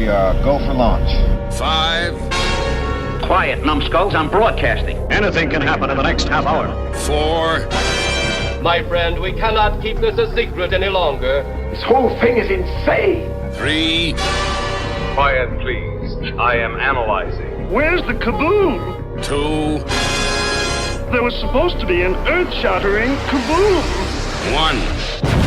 we go for launch. 5. Quiet, numbskulls, I'm broadcasting. Anything can happen in the next half hour. 4. My friend, we cannot keep this a secret any longer. This whole thing is insane. 3. Quiet, please. I am analyzing. Where's the kaboom? 2. There was supposed to be an earth-shattering kaboom. 1.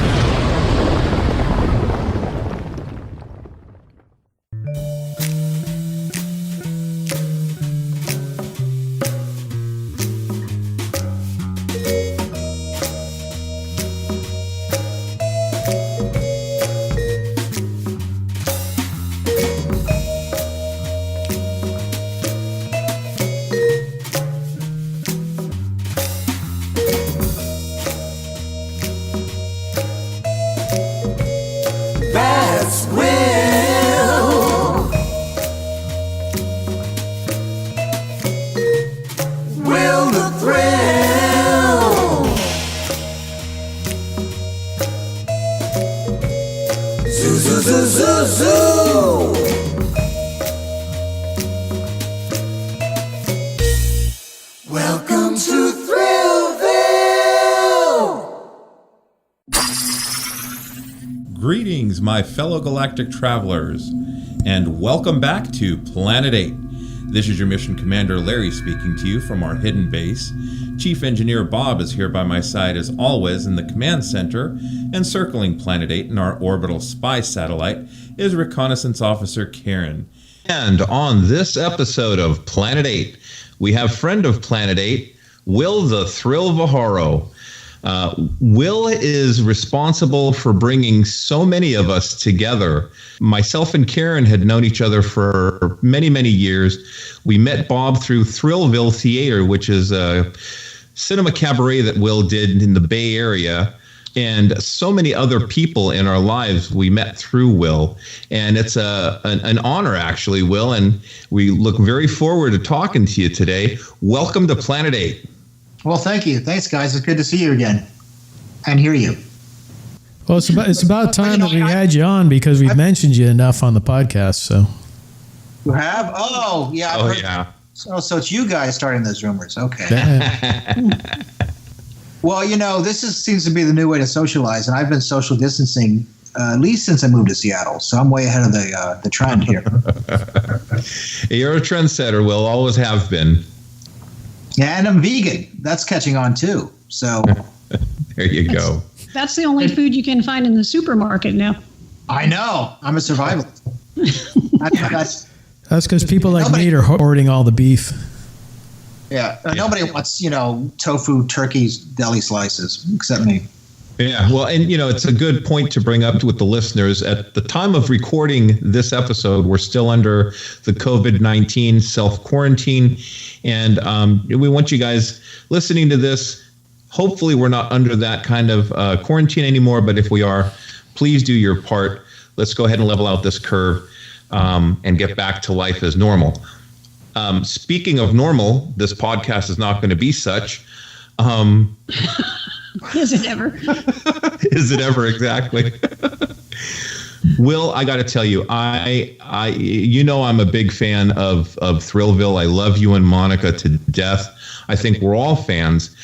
Welcome to Thrillville! Greetings, my fellow galactic travelers, and welcome back to Planet 8. This is your Mission Commander Larry speaking to you from our hidden base. Chief Engineer Bob is here by my side as always in the command center, and circling Planet 8 in our orbital spy satellite is Reconnaissance Officer Karen. And on this episode of Planet 8, we have friend of Planet 8, Will the Thrill Viharo. Will is responsible for bringing so many of us together. Myself and Karen had known each other for many, many years. We met Bob through Thrillville Theater, which is a cinema cabaret that Will did in the Bay Area. And so many other people in our lives we met through Will. And it's an honor, actually, Will. And we look very forward to talking to you today. Welcome to Planet 8. Well, thank you. Thanks, guys. It's good to see you again and hear you. Well, it's about time that we had you on because we've mentioned you enough on the podcast. So you have? Oh, yeah. Oh, yeah. So it's you guys starting those rumors. Okay. Well, this seems to be the new way to socialize, and I've been social distancing at least since I moved to Seattle, so I'm way ahead of the trend here. You're a trendsetter, Will, always have been. Yeah, and I'm vegan. That's catching on, too. So there you go. That's the only food you can find in the supermarket now. I know. I'm a survivalist. That's because people like me are hoarding all the beef. Yeah, nobody wants, tofu, turkeys, deli slices, except me. Yeah, well, and, it's a good point to bring up with the listeners. At the time of recording this episode, we're still under the COVID-19 self-quarantine, and we want you guys listening to this. Hopefully, we're not under that kind of quarantine anymore, but if we are, please do your part. Let's go ahead and level out this curve and get back to life as normal. Speaking of normal, this podcast is not going to be such. Is it ever? Is it ever, exactly. Will, I got to tell you, I'm a big fan of Thrillville. I love you and Monica to death. I think we're all fans.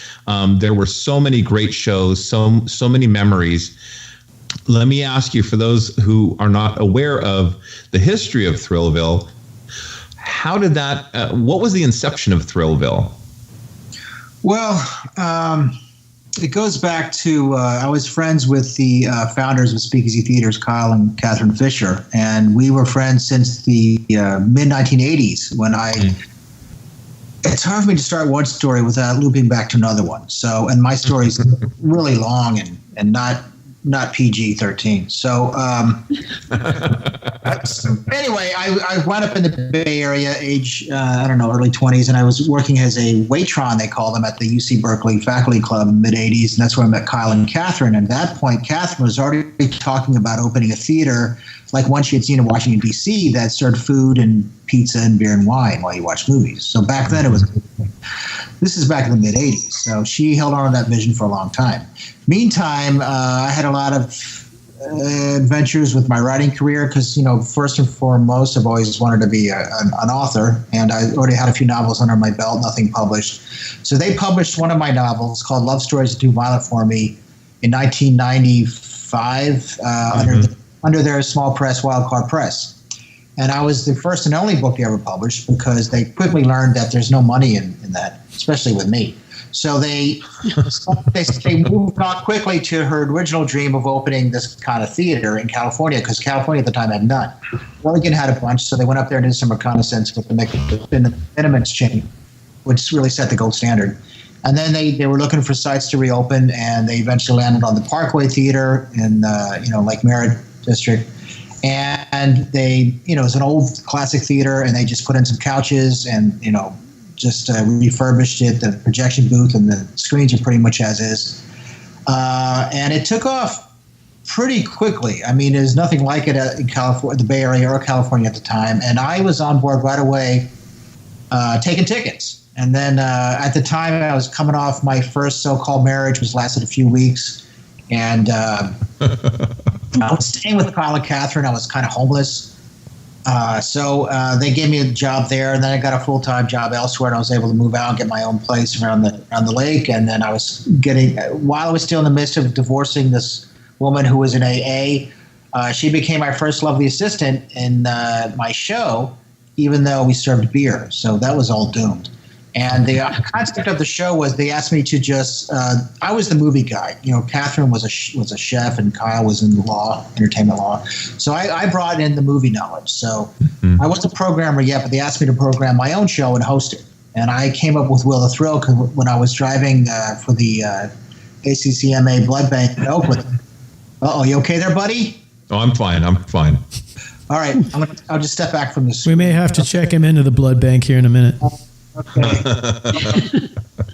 There were so many great shows, so many memories. Let me ask you, for those who are not aware of the history of Thrillville, how did that? What was the inception of Thrillville? Well, it goes back to I was friends with the founders of Speakeasy Theaters, Kyle and Catherine Fisher, and we were friends since the mid-1980s. When it's hard for me to start one story without looping back to another one. So, and my story's really long and not PG-13. So anyway, I wound up in the Bay Area, age, early 20s, and I was working as a waitron, they call them, at the UC Berkeley Faculty Club in the mid-80s, and that's where I met Kyle and Catherine. And at that point, Catherine was already talking about opening a theater, like one she had seen in Washington, D.C., that served food and pizza and beer and wine while you watched movies. So back then, this is back in the mid-80s, so she held on to that vision for a long time. Meantime, I had a lot of adventures with my writing career because, first and foremost, I've always wanted to be an author, and I already had a few novels under my belt, nothing published. So they published one of my novels called Love Stories Too Violent for Me in 1995 under their small press, Wildcard Press. And I was the first and only book they ever published because they quickly learned that there's no money in that, especially with me. So they moved on quickly to her original dream of opening this kind of theater in California because California at the time had none. Oregon had a bunch, so they went up there and did some reconnaissance with the Miniman's chain, which really set the gold standard. And then they were looking for sites to reopen, and they eventually landed on the Parkway Theater in Lake Merritt District. And they, it was an old classic theater, and they just put in some couches and, just refurbished it. The projection booth and the screens are pretty much as is. And it took off pretty quickly. I mean, there's nothing like it in California, the Bay Area or California at the time. And I was on board right away, taking tickets. And then at the time, I was coming off my first so-called marriage, which lasted a few weeks. And I was staying with Kyle and Catherine. I was kind of homeless. So they gave me a job there, and then I got a full-time job elsewhere, and I was able to move out and get my own place around the lake. And then I was while I was still in the midst of divorcing this woman who was in AA, she became my first lovely assistant in my show, even though we served beer. So that was all doomed. And the concept of the show was they asked me to just I was the movie guy. Catherine was a chef and Kyle was in entertainment law. So I brought in the movie knowledge. So I wasn't a programmer yet, but they asked me to program my own show and host it. And I came up with Will the Thrill when I was driving for the ACCMA blood bank in Oakland. Uh-oh, you okay there, buddy? Oh, I'm fine. All right, I'll just step back from this. We may have to check him into the blood bank here in a minute. Okay.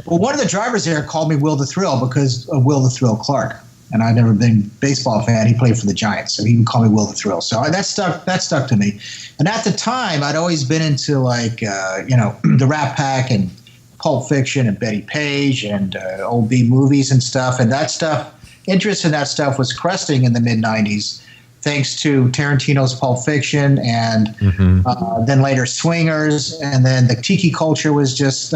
Well, one of the drivers there called me Will the Thrill because of Will the Thrill Clark, and I'd never been a baseball fan. He played for the Giants, so he would call me Will the Thrill. So that stuck to me. And at the time, I'd always been into the Rat Pack and Pulp Fiction and Betty Page and old B movies and stuff. And that stuff, interest in that stuff was cresting in the mid '90s. Thanks to Tarantino's Pulp Fiction and then later Swingers. And then the tiki culture was just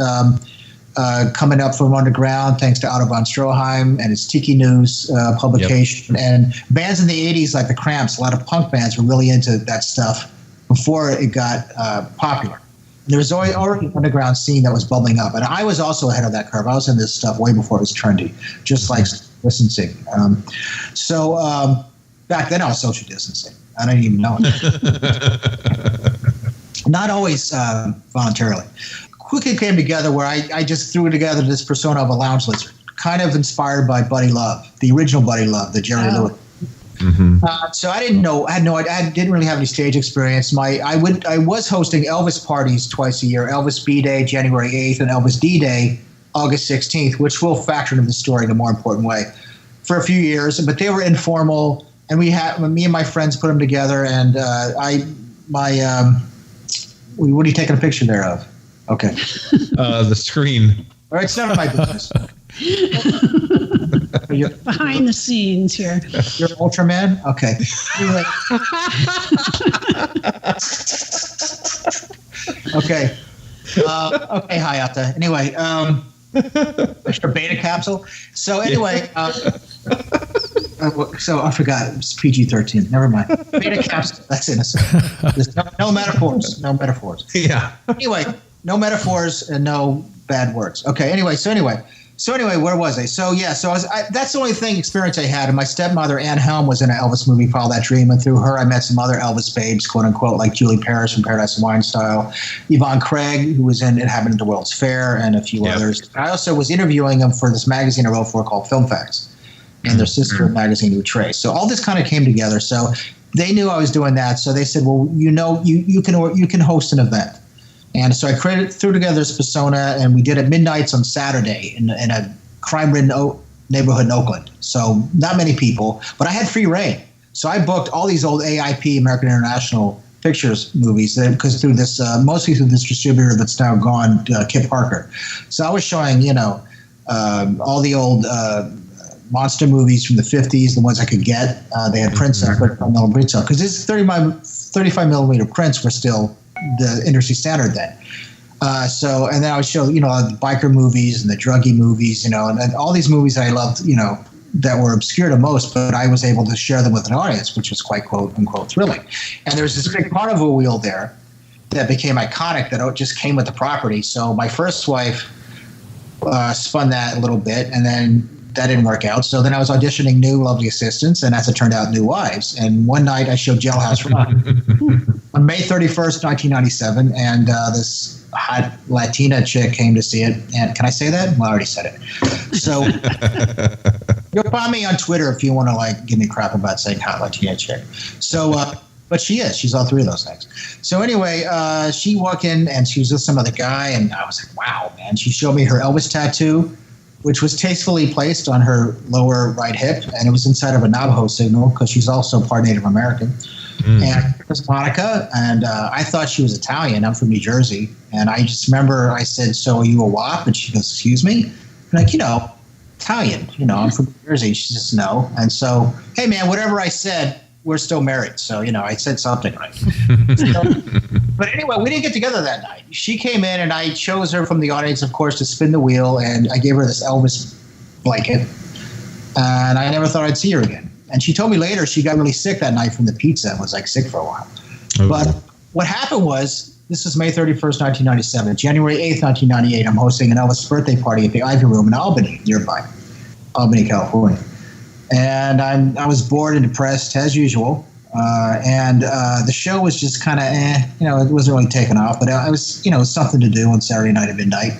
coming up from underground thanks to Otto von Stroheim and his Tiki News publication. Yep. And bands in the 80s like the Cramps, a lot of punk bands were really into that stuff before it got popular. There was already an underground scene that was bubbling up. And I was also ahead of that curve. I was in this stuff way before it was trendy, just like distancing. Back then, I was social distancing. I didn't even know it. Not always voluntarily. Quickly came together where I just threw together this persona of a lounge lizard, kind of inspired by Buddy Love, the original Buddy Love, the Jerry Lewis. So I didn't know. I didn't really have any stage experience. I was hosting Elvis parties twice a year: Elvis B Day, January 8th, and Elvis D Day, August 16th, which will factor into the story in a more important way. For a few years, but they were informal. And me and my friends put them together, and what are you taking a picture there of? Okay. The screen. All right, it's none of my business. Behind the scenes here. You're Ultraman? Okay. Okay. Okay, Hayata. Anyway, Mr. Beta Capsule. So anyway, so I forgot. It's PG-13. Never mind. Beta Capsule. That's innocent. There's no metaphors. No metaphors. Yeah. Anyway, no metaphors and no bad words. Okay. Anyway, where was I? So yeah. So that's the only experience I had. And my stepmother, Ann Helm, was in an Elvis movie, Follow That Dream, and through her, I met some other Elvis babes, quote unquote, like Julie Paris from Paradise and Wine Style, Yvonne Craig, who was in It Happened at the World's Fair, and a few others. I also was interviewing them for this magazine I wrote for called Film Facts, and their sister magazine, New Trace. So all this kind of came together. So they knew I was doing that. So they said, well, you can host an event. And so I threw together this persona, and we did it midnights on Saturday in a crime-ridden neighborhood in Oakland. So not many people, but I had free reign. So I booked all these old AIP, American International Pictures movies, because through this, mostly through this distributor that's now gone, Kip Parker. So I was showing, all the old monster movies from the 50s, the ones I could get. They had prints of it from Brito, because this 35 millimeter prints were still the industry standard then. And then I would show, the biker movies and the druggy movies, and all these movies I loved, that were obscure to most, but I was able to share them with an audience, which was quite quote unquote thrilling. And there was this big carnival wheel there that became iconic that just came with the property. So my first wife spun that a little bit, and then that didn't work out. So then I was auditioning new lovely assistants, and as it turned out, new wives. And one night I showed Jailhouse Rock on May 31st, 1997, and this hot Latina chick came to see it. And can I say that? Well, I already said it. So you'll find me on Twitter if you want to give me crap about saying hot Latina chick. So, but she's all three of those things. So anyway, she walked in and she was with some other guy, and I was like, wow, man. She showed me her Elvis tattoo, which was tastefully placed on her lower right hip, and it was inside of a Navajo signal because she's also part Native American. And it was Monica, and I thought she was Italian. I'm from New Jersey, and I just remember I said, "So are you a WAP?" And she goes, "Excuse me?" I'm like, Italian. I'm from New Jersey. She says, "No." And so, hey, man, whatever I said, we're still married. So, I said something right. But anyway, we didn't get together that night. She came in, and I chose her from the audience, of course, to spin the wheel, and I gave her this Elvis blanket, and I never thought I'd see her again. And she told me later she got really sick that night from the pizza and was sick for a while. Okay. But what happened was, this is May 31st, 1997. January 8th, 1998, I'm hosting an Elvis birthday party at the Ivy Room in Albany, nearby, Albany, California. And I was bored and depressed as usual. And the show was just kind of, it wasn't really taking off, but it was, it was something to do on Saturday night at midnight,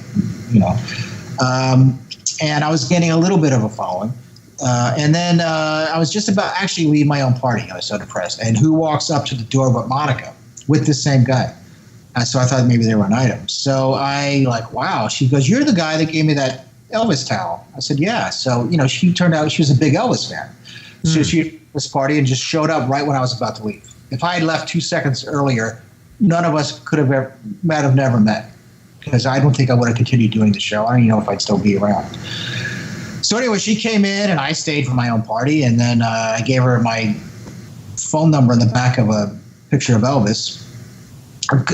and I was getting a little bit of a following. And then I was just about actually leave my own party. I was so depressed. And who walks up to the door but Monica with the same guy? So I thought maybe they were an item. So I wow. She goes, "You're the guy that gave me that Elvis towel." I said, "Yeah." So, she turned out she was a big Elvis fan. So she at this party and just showed up right when I was about to leave. If I had left 2 seconds earlier, none of us might have never met, because I don't think I would have continued doing the show. I don't even know if I'd still be around. So anyway, she came in, and I stayed for my own party, and then I gave her my phone number in the back of a picture of Elvis.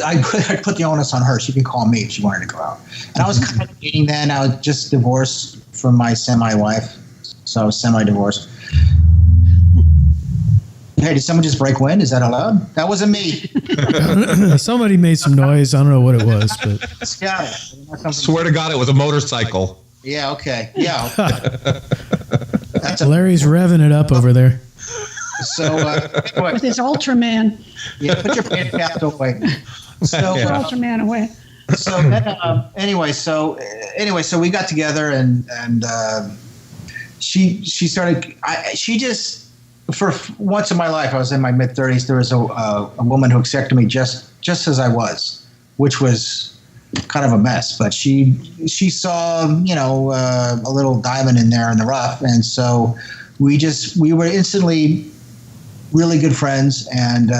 I put the onus on her. She can call me if she wanted to go out. And I was kind of dating then. I was just divorced from my semi-wife, so I was semi-divorced. Hey, did someone just break wind? Is that allowed? That wasn't me. Somebody made some noise. I don't know what it was, but got it. Swear to God, it was a motorcycle. Yeah, okay. Yeah. Larry's revving it up over there. So, anyway. With his Ultraman. Yeah, put your pants cap away. So, Ultraman away. So, anyway, so we got together, and she started. She just, for once in my life, I was in my mid-30s. There was a woman who accepted me just as I was, which was kind of a mess, but she saw a little diamond in there in the rough, and so we were instantly really good friends, and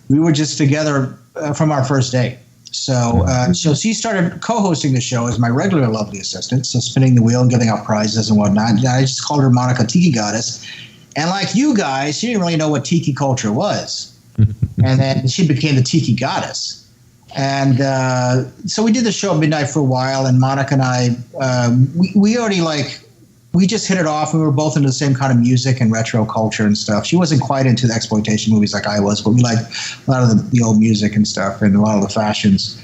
we were just together from our first date. So she started co-hosting the show as my regular lovely assistant, so spinning the wheel and giving out prizes and whatnot. And I just called her Monica Tiki Goddess, and like you guys, she didn't really know what tiki culture was, and then she became the Tiki Goddess. And so we did the show at midnight for a while, and Monica and I, we already we just hit it off. We were both into the same kind of music and retro culture and stuff. She wasn't quite into the exploitation movies like I was, but we liked a lot of the old music and stuff and a lot of the fashions.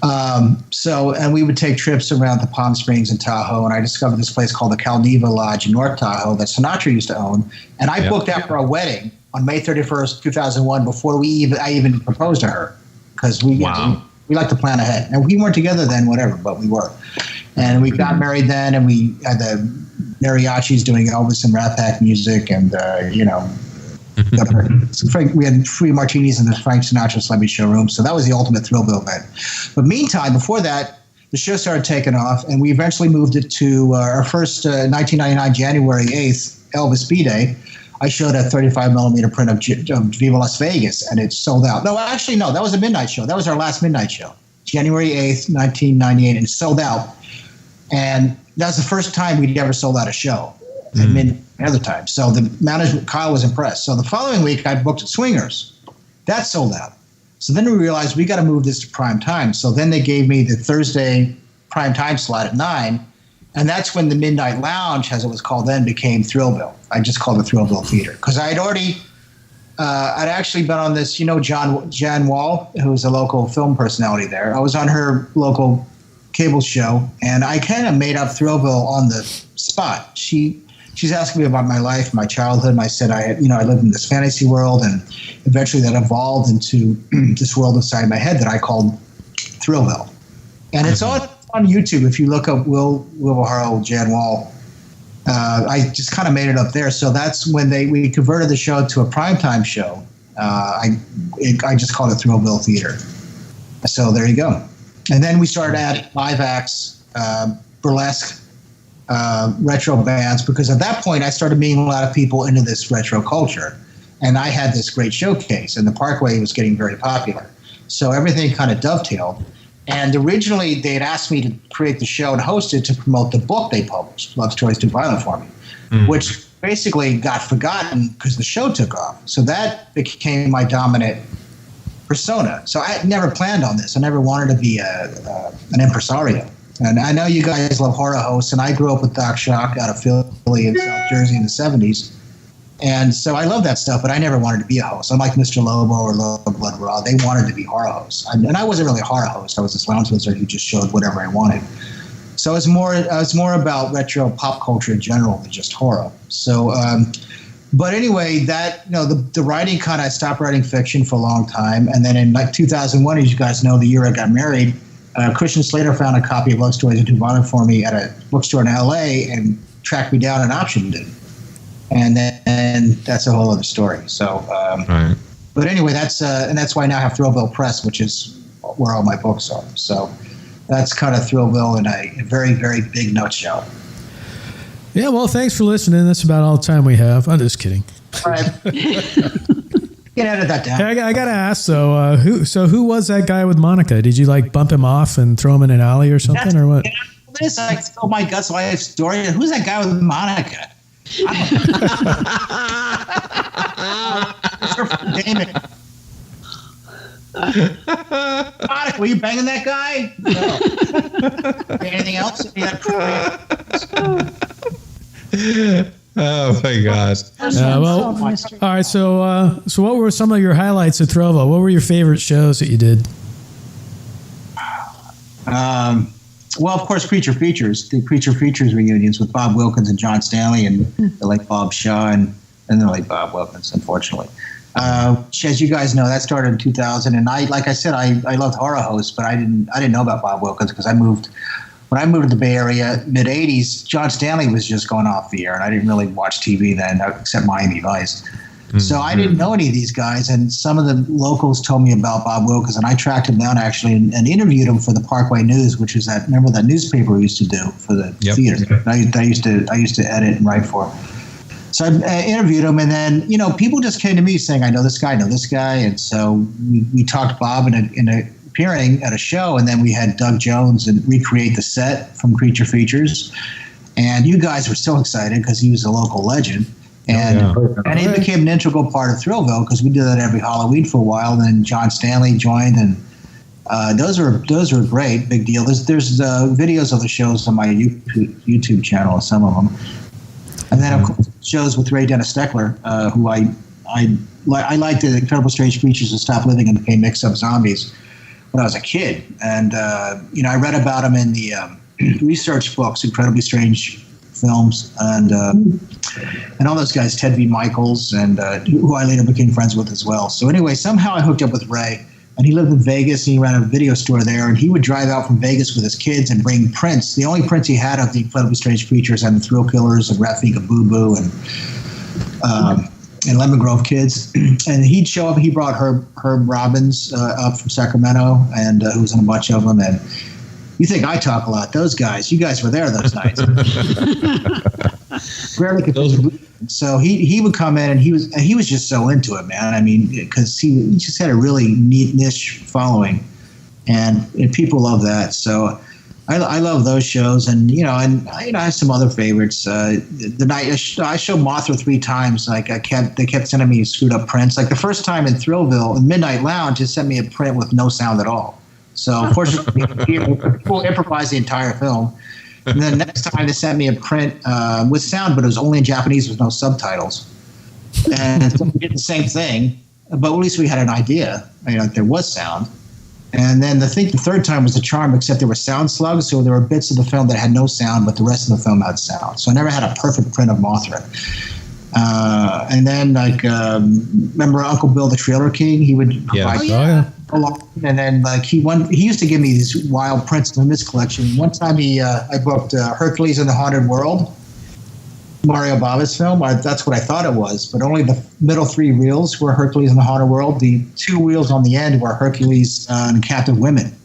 And we would take trips around to Palm Springs and Tahoe, and I discovered this place called the Calneva Lodge in North Tahoe that Sinatra used to own. And I booked that for a wedding on May 31st, 2001, before I even proposed to her. Because we like to plan ahead. And we weren't together then, whatever, but we were. And we got married then, and we had the mariachis doing Elvis and Rat Pack music, and, we had free martinis in the Frank Sinatra Celebrity Showroom. So that was the ultimate Thrillville event. But meantime, before that, the show started taking off, and we eventually moved it to our first 1999 January 8th Elvis B-Day. I showed a 35 millimeter print of Viva Las Vegas, and it sold out. No, actually, no, that was a midnight show. That was our last midnight show, January 8th, 1998, and it sold out. And that was the first time we'd ever sold out a show. and midnight other times. So the management, Kyle was impressed. So the following week, I booked at Swingers. That sold out. So then we realized we got to move this to prime time. So then they gave me the Thursday prime time slot at 9. And that's when the Midnight Lounge, as it was called then, became Thrillville. I just called it Thrillville Theater because I'd already, I'd actually been on this, Jan Wall, who was a local film personality there. I was on her local cable show, and I kind of made up Thrillville on the spot. She's asking me about my life, my childhood, and I said I lived in this fantasy world, and eventually that evolved into this world inside my head that I called Thrillville. And it's on YouTube. If you look up Will Viharo, Jan Wall, I just kind of made it up there. So that's when we converted the show to a primetime show. I just called it Thrillville Theater. So there you go. And then we started adding live acts, burlesque, retro bands, because at that point I started meeting a lot of people into this retro culture. And I had this great showcase, and the Parkway was getting very popular. So everything kind of dovetailed. And originally they had asked me to create the show and host it to promote the book they published, Love Stories Too Violent for Me, which basically got forgotten because the show took off. So that became my dominant persona. So I never planned on this. I never wanted to be an impresario. And I know you guys love horror hosts, and I grew up with Doc Shock out of Philly and South Jersey in the 70s. And so I love that stuff, but I never wanted to be a host. Unlike Mr. Lobo or Low Blood Raw, they wanted to be horror hosts. And I wasn't really a horror host. I was this lounge wizard who just showed whatever I wanted. So I was more about retro pop culture in general than just horror. So, but anyway, that the writing I stopped writing fiction for a long time, and then in 2001, as you guys know, the year I got married, Christian Slater found a copy of Love Stories Too Violent for Me at a bookstore in LA and tracked me down and optioned it. And then that's a whole other story. So, right. But anyway, that's why I now have Thrillville Press, which is where all my books are. So that's kind of Thrillville in a very, very big nutshell. Yeah, well, thanks for listening. That's about all the time we have. I'm just kidding. All right. You can edit that down. Hey, I got to ask, though, who was that guy with Monica? Did you bump him off and throw him in an alley or something, or what? This oh my guts life story. Who's that guy with Monica? Damon. Monica, were you banging that guy? No. Anything else? Oh my gosh. All right. So what were some of your highlights at Thrillville? What were your favorite shows that you did? Well, of course, Creature Features. The Creature Features reunions with Bob Wilkins and John Stanley and the late Bob Shaw and the late Bob Wilkins, unfortunately. As you guys know, that started in 2000. And I loved horror hosts, but I didn't know about Bob Wilkins because when I moved to the Bay Area, mid-'80s, John Stanley was just going off the air, and I didn't really watch TV then, except Miami Vice. So I didn't know any of these guys, and some of the locals told me about Bob Wilkins, and I tracked him down actually and interviewed him for the Parkway News, which is remember that newspaper we used to do for the theater. I used to edit and write for. So I interviewed him, and then people just came to me saying, "I know this guy, and so we talked Bob in a appearing at a show, and then we had Doug Jones and recreate the set from Creature Features, and you guys were so excited because he was a local legend. And he became an integral part of Thrillville because we did that every Halloween for a while. And then John Stanley joined, and those were great, big deal. There's videos of the shows on my YouTube channel, some of them, and then of course shows with Ray Dennis Steckler, who I liked the Incredible Strange Creatures that stopped living and became mixed up zombies when I was a kid, and I read about him in the research books, Incredibly Strange Films, and all those guys, Ted V. Michaels, and who I later became friends with as well. So anyway, somehow I hooked up with Ray, and he lived in Vegas, and he ran a video store there, and he would drive out from Vegas with his kids and bring prints, the only prints he had of the Incredibly Strange Creatures and the Thrill Killers and Rafika Boo Boo and Lemon Grove Kids. And he'd show up, he brought Herb Robbins up from Sacramento, and who was in a bunch of them, and you think I talk a lot. Those guys, you guys were there those nights. Rarely could. So he would come in, and he was just so into it, man. I mean, because he just had a really neat niche following, and people love that. So I love those shows, and I have some other favorites. The night I showed Mothra 3 times. Like they kept sending me screwed up prints. Like the first time in Thrillville, Midnight Lounge, just sent me a print with no sound at all. So unfortunately, people improvised the entire film. And then next time they sent me a print with sound, but it was only in Japanese with no subtitles. And so we did the same thing, but at least we had an idea. There was sound. And then I think the third time was the charm, except there were sound slugs, so there were bits of the film that had no sound, but the rest of the film had sound. So I never had a perfect print of Mothra. And then, remember Uncle Bill the Trailer King? He would provide and then he used to give me these wild prints from his collection. One time I booked Hercules in the Haunted World, Mario Bava's film. That's what I thought it was, but only the middle 3 reels were Hercules in the Haunted World. The 2 reels on the end were Hercules and Captive Women.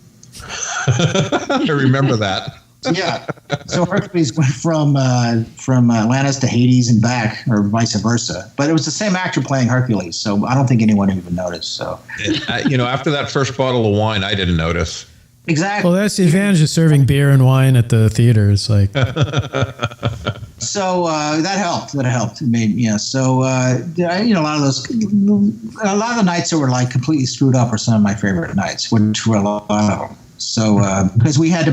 I remember that. Yeah. So Hercules went from Atlantis to Hades and back, or vice versa. But it was the same actor playing Hercules, so I don't think anyone even noticed. So, after that first bottle of wine, I didn't notice. Exactly. Well, that's the advantage of serving beer and wine at the theater. It's like. So that helped. It made So a lot of the nights that were like completely screwed up are some of my favorite nights, which were a lot of them. So because we had to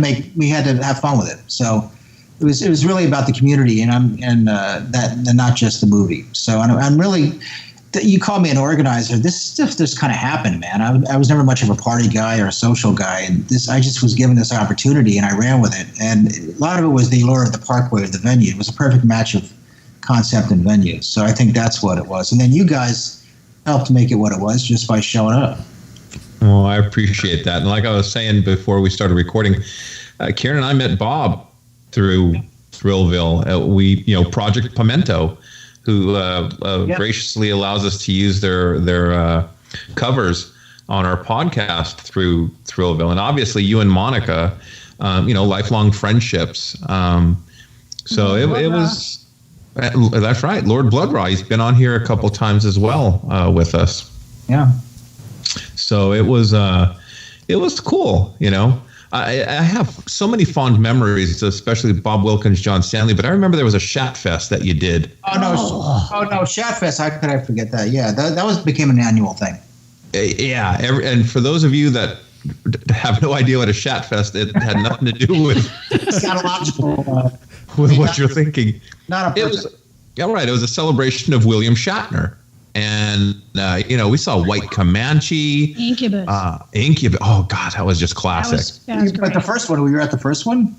have fun with it. So it was really about the community and not just the movie. So I'm really. You call me an organizer. This stuff just kind of happened, man. I was never much of a party guy or a social guy, and I just was given this opportunity and I ran with it. And a lot of it was the allure of the Parkway, of the venue. It was a perfect match of concept and venue. So I think that's what it was. And then you guys helped make it what it was just by showing up. Well, I appreciate that. And like I was saying before we started recording, Karen and I met Bob through Thrillville. We, Project Pimento, who graciously allows us to use their covers on our podcast through Thrillville. And obviously you and Monica, lifelong friendships. So it was, that's right. Lord Bloodraw, he's been on here a couple times as well with us. Yeah. So it was cool, I have so many fond memories, especially Bob Wilkins, John Stanley. But I remember there was a Shat Fest that you did. Oh no, Shat Fest! How could I forget that? Yeah, that became an annual thing. Yeah, and for those of you that have no idea what a Shat Fest, it had nothing to do with scatological with what you're thinking. Not a person. It was a celebration of William Shatner. And, we saw White Comanche. Incubus. Oh, God, that was just classic. That was but the first one, we were at the first one,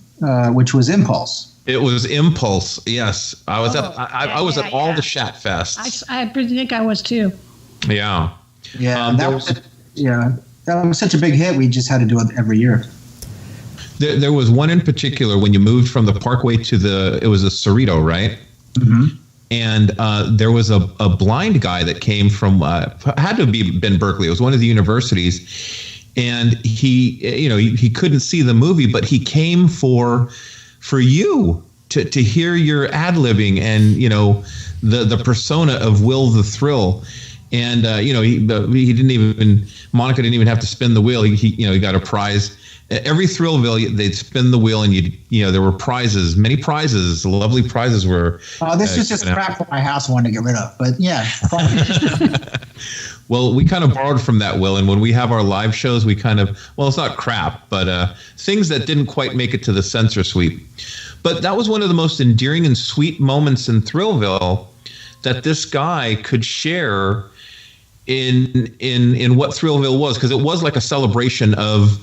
which was Impulse. It was Impulse, yes. I was I was at all the Shat Fests. I think I was too. Yeah. Yeah, that was such a big hit, we just had to do it every year. There was one in particular when you moved from the Parkway to it was a Cerrito, right? Mm-hmm. And there was a blind guy that came from had to have been Berkeley. It was one of the universities, and he couldn't see the movie, but he came for you to hear your ad-libbing and the persona of Will the Thrill. And he didn't even, Monica didn't even have to spin the wheel. He got a prize. Every Thrillville, they'd spin the wheel, and there were prizes, many prizes, lovely prizes were. This was just crap from my house I wanted to get rid of, but yeah. Well, we kind of borrowed from that, Will, and when we have our live shows, we kind of, it's not crap, but things that didn't quite make it to the censor sweep. But that was one of the most endearing and sweet moments in Thrillville that this guy could share in what Thrillville was, because it was like a celebration of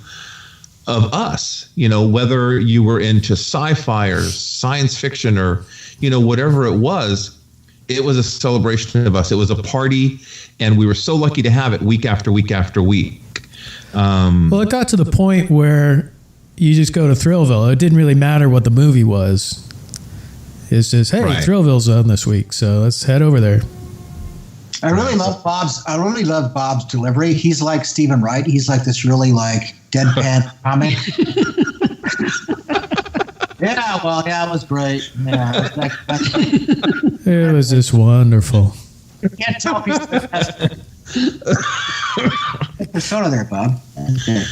us, whether you were into sci-fi or science fiction or, whatever it was a celebration of us. It was a party, and we were so lucky to have it week after week after week. Well, it got to the point where you just go to Thrillville. It didn't really matter what the movie was. It's just, hey, right. Thrillville's on this week, so let's head over there. I really love Bob's delivery. He's like Stephen Wright. He's like this really deadpan comic. It was great. Yeah, it was just wonderful. You can't tell if he's the persona there, Bob. Okay.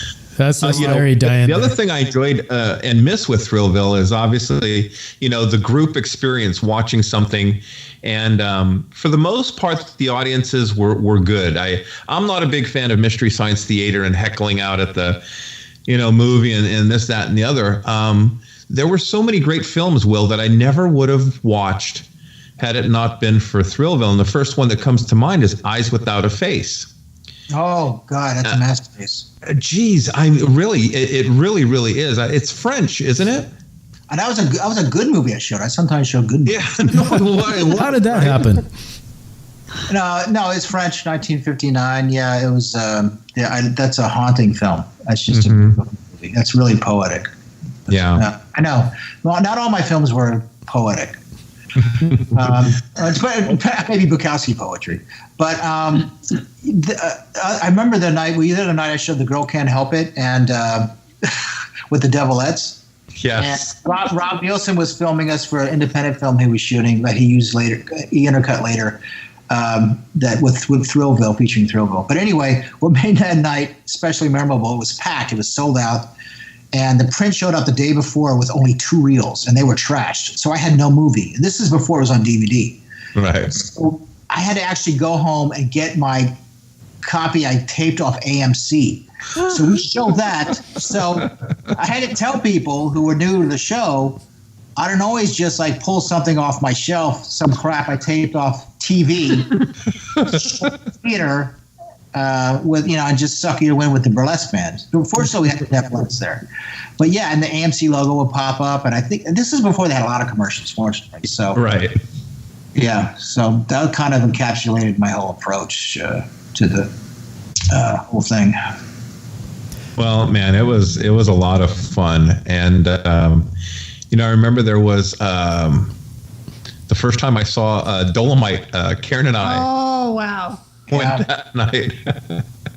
That's the Larry Diane. The other thing I enjoyed and miss with Thrillville is obviously, the group experience, watching something. And for the most part, the audiences were good. I'm not a big fan of Mystery Science Theater and heckling out at the, movie and this, that, and the other. There were so many great films, Will, that I never would have watched had it not been for Thrillville. And the first one that comes to mind is Eyes Without a Face. Oh God, that's a masterpiece. Geez, it really is. It's French, isn't it? And that was a good movie I showed. I sometimes show good movies. Yeah. No, how did that happen? No, it's French, 1959. Yeah, it was. That's a haunting film. That's just a movie. That's really poetic. Yeah, I know. Well, not all my films were poetic. Maybe Bukowski poetry, but I remember the night I showed The Girl Can't Help It and with the Devilettes. Yes. And Rob Nielsen was filming us for an independent film he was shooting that he used later. He intercut later that with Thrillville, featuring Thrillville. But anyway, what made that night especially memorable? It was packed. It was sold out. And the print showed up the day before with only 2 reels, and they were trashed. So I had no movie. And this is before it was on DVD. Right. So I had to actually go home and get my copy I taped off AMC. So we showed that. So I had to tell people who were new to the show, I don't always just like pull something off my shelf, some crap I taped off TV, theater, with and just suck your win with the burlesque band. Fortunately, we had the Devilettes there, but yeah, and the AMC logo would pop up, and I think this is before they had a lot of commercials, fortunately. So right, yeah, so that kind of encapsulated my whole approach to the whole thing. Well, man, it was a lot of fun, and I remember there was the first time I saw Dolomite. Karen and I. Oh wow. Went that night.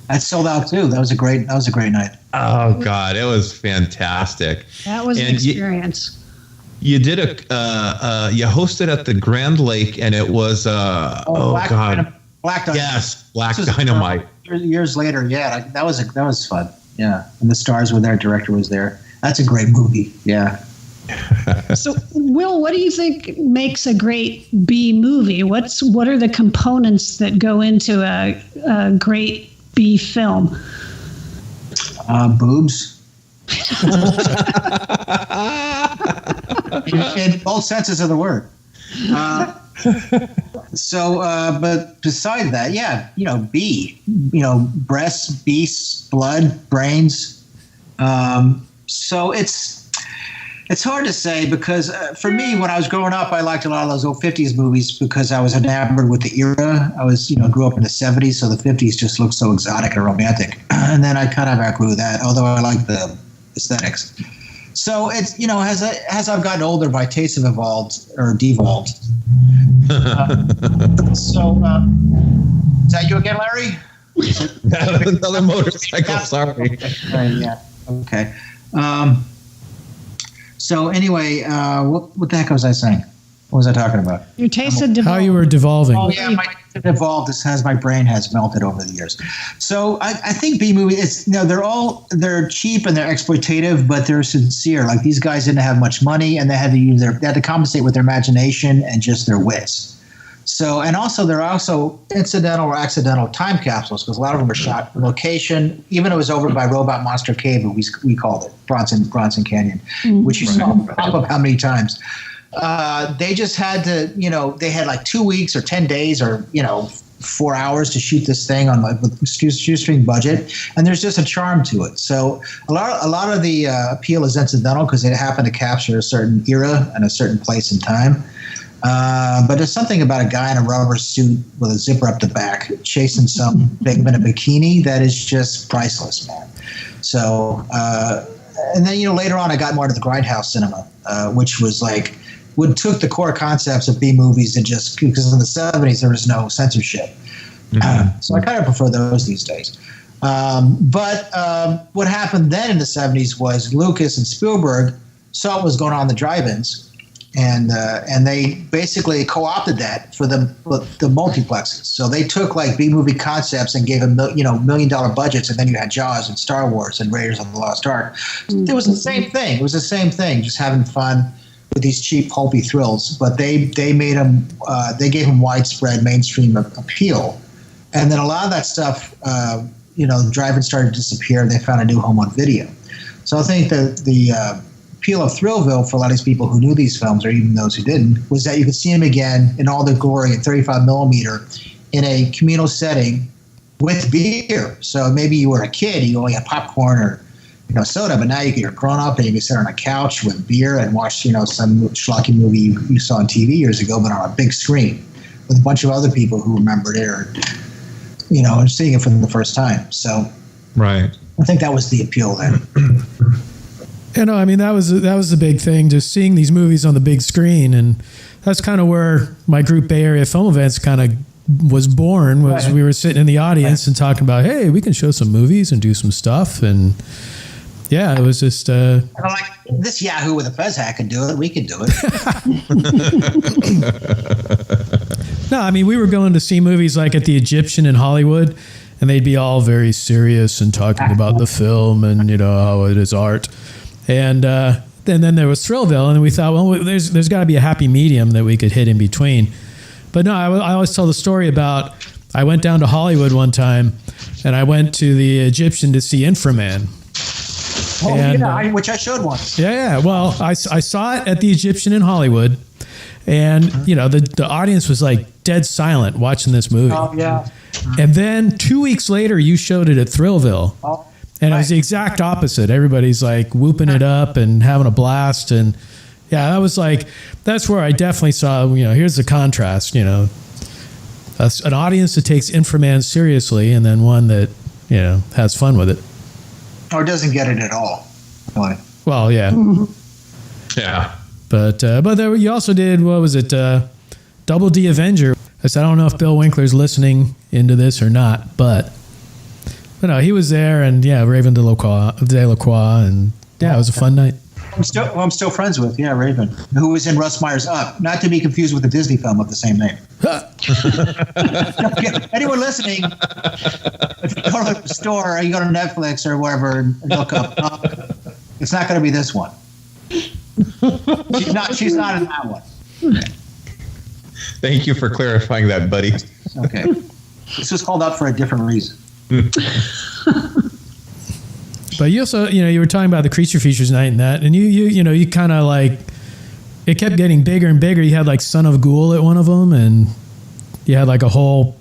That sold out too. That was a great night. Oh God, it was fantastic. That was an experience. You did you hosted at the Grand Lake, and it was Black Dynamite. Yes, Black Dynamite. Years later, yeah, that was fun. Yeah, and the stars were there. Director was there. That's a great movie. Yeah. So, Will, what do you think makes a great B movie? What are the components that go into a great B film? Boobs. In both senses of the word. But beside that, yeah, B, breasts, beasts, blood, brains. So it's hard to say because for me, when I was growing up, I liked a lot of those old 50s movies because I was enamored with the era. I was, grew up in the 70s, so the 50s just looked so exotic and romantic. And then I kind of outgrew that, although I like the aesthetics. So it's, as I've gotten older, my tastes have evolved or devolved. Is that you again, Larry? Another motorcycle, sorry. Yeah, okay. So anyway, what the heck was I saying? What was I talking about? Your taste had devolved. How you were devolving. Oh yeah, my taste had evolved as my brain has melted over the years. So I think B movies, they're cheap and they're exploitative, but they're sincere. Like these guys didn't have much money, and they had to compensate with their imagination and just their wits. So, and also they're also incidental or accidental time capsules because a lot of them were shot in location. Even it was over by Robot Monster Cave, we called it Bronson Canyon, which you saw pop up how many times. They just had to, they had like 2 weeks or 10 days or 4 hours to shoot this thing on with shoestring budget, and there's just a charm to it. So a lot of the appeal is incidental because it happened to capture a certain era and a certain place and time. But there's something about a guy in a rubber suit with a zipper up the back chasing some big in a bikini that is just priceless, man. So, and then, later on I got more to the grindhouse cinema, which was like, took the core concepts of B movies and just, because in the 70s there was no censorship. So I kind of prefer those these days. But what happened then in the 70s was Lucas and Spielberg saw what was going on in the drive-ins. and they basically co-opted that for the multiplexes. So they took like B movie concepts and gave them $1 million budgets, and then you had Jaws and Star Wars and Raiders of the Lost Ark. It was the same thing. It was the same thing, just having fun with these cheap pulpy thrills. But they made them. They gave them widespread mainstream appeal, and then a lot of that stuff, the drive-in started to disappear. They found a new home on video. So I think that the appeal of Thrillville for a lot of these people who knew these films, or even those who didn't, was that you could see them again in all their glory at 35 millimeter in a communal setting with beer. So maybe you were a kid, you only had popcorn or soda, but now you're grown up and you can sit on a couch with beer and watch some schlocky movie you saw on TV years ago, but on a big screen with a bunch of other people who remembered it, or and seeing it for the first time. So right, I think that was the appeal then. That was the big thing, just seeing these movies on the big screen, and that's kind of where my group Bay Area Film Events kind of was born. Was we were sitting in the audience and talking about, hey, we can show some movies and do some stuff, and yeah, it was just. I'm like, this Yahoo with a fez hat can do it. We can do it. No, we were going to see movies like at the Egyptian in Hollywood, and they'd be all very serious and talking about the film and how it is art. And then there was Thrillville, and we thought, well, there's got to be a happy medium that we could hit in between. But no, I always tell the story about I went down to Hollywood one time, and I went to the Egyptian to see Inframan. Which I showed once. Yeah. Well, I saw it at the Egyptian in Hollywood, and the audience was like dead silent watching this movie. Oh yeah. And then 2 weeks later, you showed it at Thrillville. Oh. And it was the exact opposite. Everybody's like whooping it up and having a blast. And yeah, that's where I definitely saw, here's the contrast, an audience that takes Inframan seriously, and then one that, has fun with it. Or doesn't get it at all. Really. Well, yeah. Yeah. But there, you also did, what was it? Double D Avenger. I don't know if Bill Winkler's listening into this or not, but no, he was there, and yeah, Raven Delacroix, and yeah, it was a fun night. I'm still friends with, Raven, who was in Russ Meyer's Up, not to be confused with the Disney film of the same name. Anyone listening, if you go to the store or you go to Netflix or wherever and look up, it's not going to be this one. She's not in that one. Thank you for clarifying that, buddy. Okay. This was called up for a different reason. But you also, you were talking about the Creature Features night and that, and you kind of like, it kept getting bigger and bigger. You had like Son of Ghoul at one of them, and you had like a whole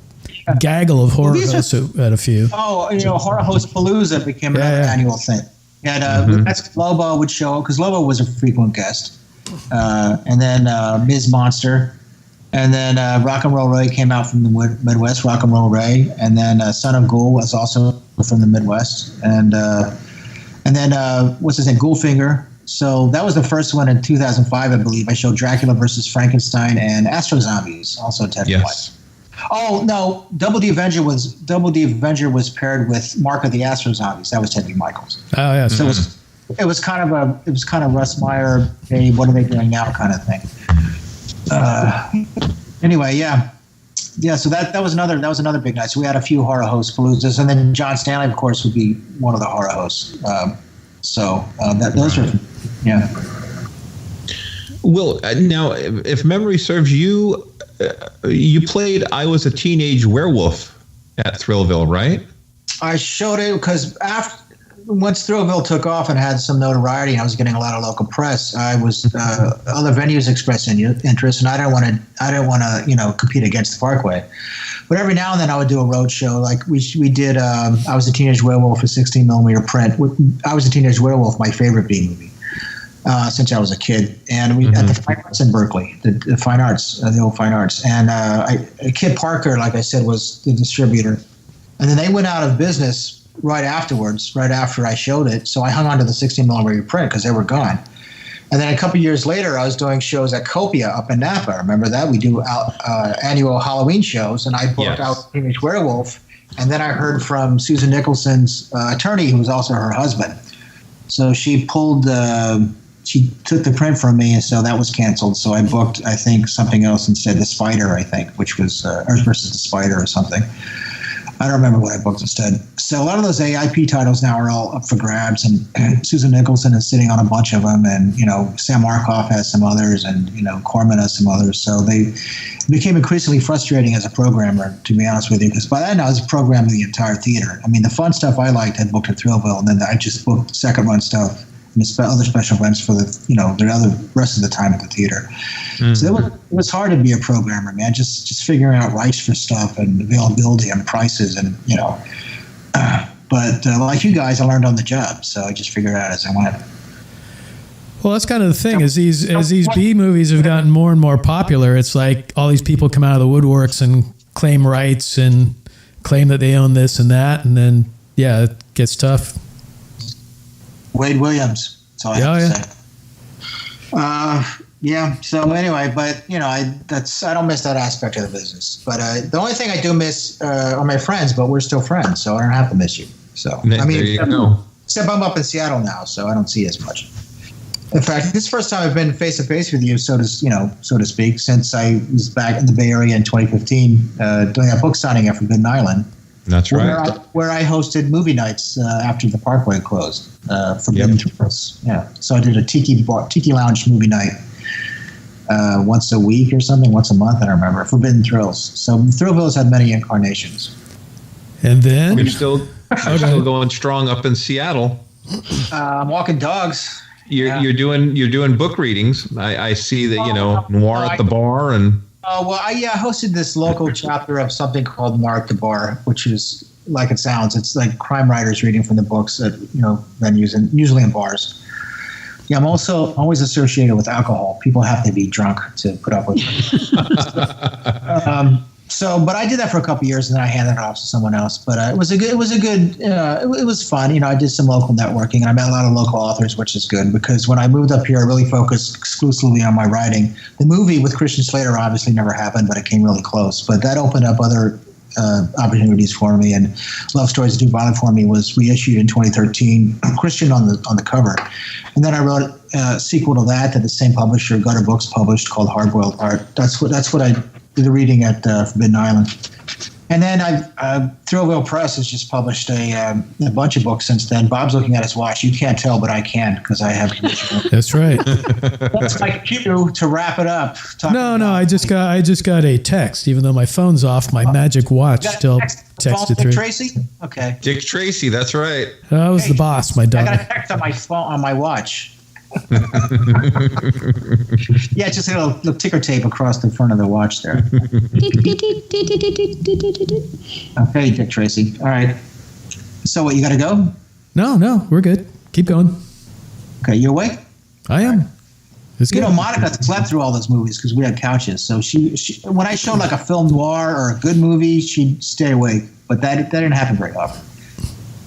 gaggle of horror hosts at a few. Oh, Horror Host Palooza became an annual thing. And that's Lobo would show, because Lobo was a frequent guest. And then Ms. Monster. And then Rock and Roll Ray came out from the Midwest, Rock and Roll Ray. And then Son of Ghoul was also from the Midwest. And then, what's his name, Ghoulfinger. So that was the first one in 2005, I believe. I showed Dracula versus Frankenstein and Astro Zombies, also Ted White. Oh, no, Double D Avenger was paired with Mark of the Astro Zombies. That was Ted B. Michaels. Oh, yeah. So it was kind of Russ Meyer, hey, what are they doing now kind of thing. Anyway, yeah. So that was another big night. So we had a few horror host paloozas, and then John Stanley, of course, would be one of the horror hosts. Those are, yeah. Well, now, if memory serves you, you played I Was a Teenage Werewolf at Thrillville, right? I showed it because once Thrillville took off and had some notoriety, and I was getting a lot of local press, I was other venues expressed interest, and I didn't want to compete against the Parkway. But every now and then I would do a road show, like we did. I Was a Teenage Werewolf for 16 millimeter print. I Was a Teenage Werewolf, my favorite B movie since I was a kid, and we at the Fine Arts in Berkeley, the Fine Arts, the old Fine Arts, and Kid Parker, like I said, was the distributor, and then they went out of business right after I showed it. So I hung on to the 16 millimeter print because they were gone. And then a couple years later, I was doing shows at Copia up in Napa. Remember that? We do annual Halloween shows, and I booked out Teenage Werewolf. And then I heard from Susan Nicholson's attorney, who was also her husband. So she pulled she took the print from me, and so that was canceled. So I booked, I think, something else instead, The Spider, I think, which was Earth versus the Spider or something. I don't remember what I booked instead. So a lot of those AIP titles now are all up for grabs, and Susan Nicholson is sitting on a bunch of them, and Sam Markoff has some others, and Corman has some others. So they became increasingly frustrating as a programmer, to be honest with you, because by then I was programming the entire theater. I mean, the fun stuff I liked I booked at Thrillville, and then I just booked second run stuff and other special events for the rest of the time at the theater. Mm-hmm. So it was hard to be a programmer, man. Just figuring out rights for stuff and availability and prices, and But like you guys, I learned on the job, so I just figured it out as I went. Well, that's kind of the thing. As these B movies have gotten more and more popular, it's like all these people come out of the woodworks and claim rights and claim that they own this and that, and then it gets tough. Wade Williams. That's all I have to say. Yeah. So anyway, but I don't miss that aspect of the business. But the only thing I do miss are my friends. But we're still friends, so I don't have to miss you. So I mean, except I'm up in Seattle now, so I don't see as much. In fact, this is the first time I've been face to face with you, so to speak, since I was back in the Bay Area in 2015 doing a book signing at Forbidden Island. That's right. Where I hosted movie nights after the Parkway closed. Forbidden Thrills. Yeah. So I did a tiki lounge movie night once a week or something, once a month. I don't remember. Forbidden Thrills. So Thrillville's had many incarnations. And then we're still going strong up in Seattle. I'm walking dogs. You're doing book readings. I see that Noir at the Bar and. I hosted this local chapter of something called Noir at the Bar, which is like it sounds. It's like crime writers reading from the books at venues, and usually in bars. Yeah, I'm also always associated with alcohol. People have to be drunk to put up with it. But I did that for a couple of years, and then I handed it off to someone else. But it was fun. I did some local networking, and I met a lot of local authors, which is good, because when I moved up here, I really focused exclusively on my writing. The movie with Christian Slater obviously never happened, but it came really close. But that opened up other opportunities for me, and Love Stories That Do Violent for Me was reissued in 2013, Christian on the cover. And then I wrote a sequel to that the same publisher, Gutter Books, published, called Hardboiled Heart. That's what I did the reading at Forbidden Island. And then Thrillville Press has just published a bunch of books since then. Bob's looking at his watch. You can't tell, but I can, because I have commission. That's right. That's my cue to wrap it up. No, I just got a text. Even though my phone's off, my magic watch still texted through. Dick Tracy? Okay. Dick Tracy, that's right. That was the boss, my dog. I got a text on my phone, on my watch. Yeah, just a little ticker tape across the front of the watch there. Okay, Dick Tracy. All right. So what, you got to go? No, we're good. Keep going. Okay, you awake? I am. It's good. Monica slept through all those movies because we had couches. So she when I showed like a film noir or a good movie, she'd stay awake. But that didn't happen very often.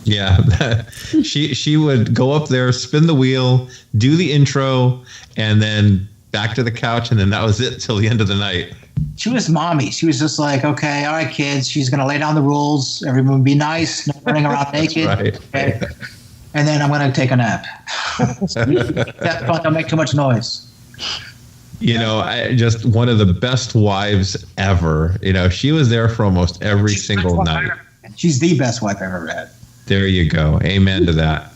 Yeah, she would go up there, spin the wheel, do the intro, and then back to the couch, and then that was it till the end of the night. She was mommy. She was just like, okay, all right, kids. She's going to lay down the rules. Everyone be nice. No running around naked. Right. Okay? And then I'm going to take a nap. That's fun. Don't make too much noise. Just one of the best wives ever. She was there for almost every single night. She's the best wife I've ever had. There you go. Amen to that.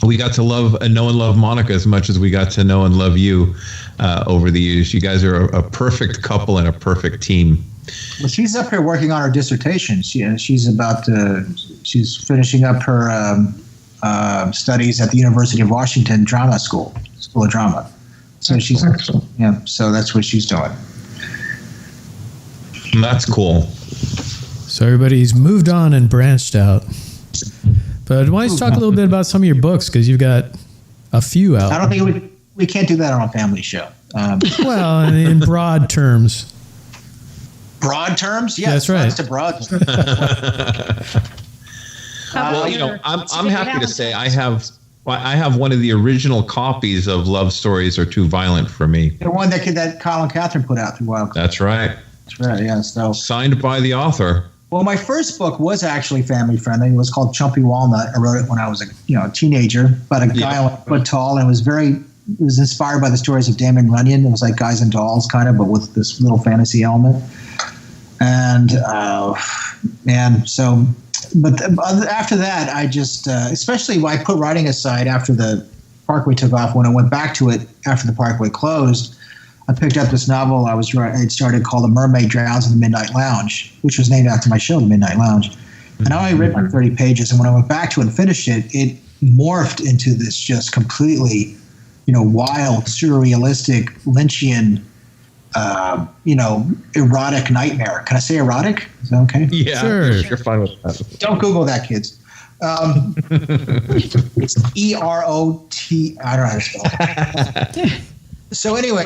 We got to know and love Monica as much as we got to know and love you over the years. You guys are a perfect couple and a perfect team. Well, she's up here working on her dissertation. She's finishing up her studies at the University of Washington Drama School of Drama. So so that's what she's doing. That's cool. So everybody's moved on and branched out. But why don't you talk a little bit about some of your books, because you've got a few out. I don't think we can't do that on a family show. Well, in broad terms. Broad terms? Yes, that's right. To broad. Well, I'm happy to say I have one of the original copies of Love Stories Are Too Violent for Me. The one that Colin Catherine put out through Wild. That's right. That's right. Yeah. So signed by the author. Well, my first book was actually family friendly. It was called Chumpy Walnut. I wrote it when I was a teenager, about a guy 1 foot tall, and it was inspired by the stories of Damon Runyon. It was like Guys and Dolls kind of, but with this little fantasy element. And after that, I just, especially when I put writing aside after the Parkway took off, when I went back to it after the Parkway closed, I picked up this novel I started called A Mermaid Drowns in the Midnight Lounge, which was named after my show, The Midnight Lounge. And I only read like 30 pages. And when I went back to it and finished it, it morphed into this just completely, wild, surrealistic, Lynchian, erotic nightmare. Can I say erotic? Is that okay? Yeah, sure. You're fine with that. Don't Google that, kids. It's EROT. I don't know how to spell it. So anyway,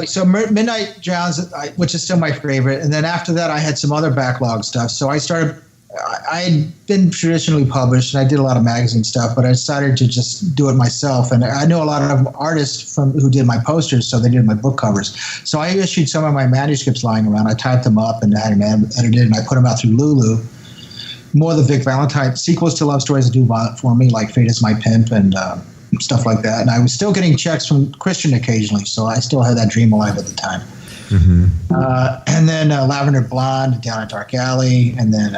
Midnight Drowns, which is still my favorite. And then after that, I had some other backlog stuff. So I had been traditionally published, and I did a lot of magazine stuff, but I decided to just do it myself. And I know a lot of artists who did my posters, so they did my book covers. So I issued some of my manuscripts lying around. I typed them up and had them edited, and I put them out through Lulu. More of the Vic Valentine sequels to love stories that do for me, like Fate is My Pimp and stuff like that. And I was still getting checks from Christian occasionally, so I still had that dream alive at the time. Mm-hmm. And then Lavender Blonde, Down a Dark Alley, and then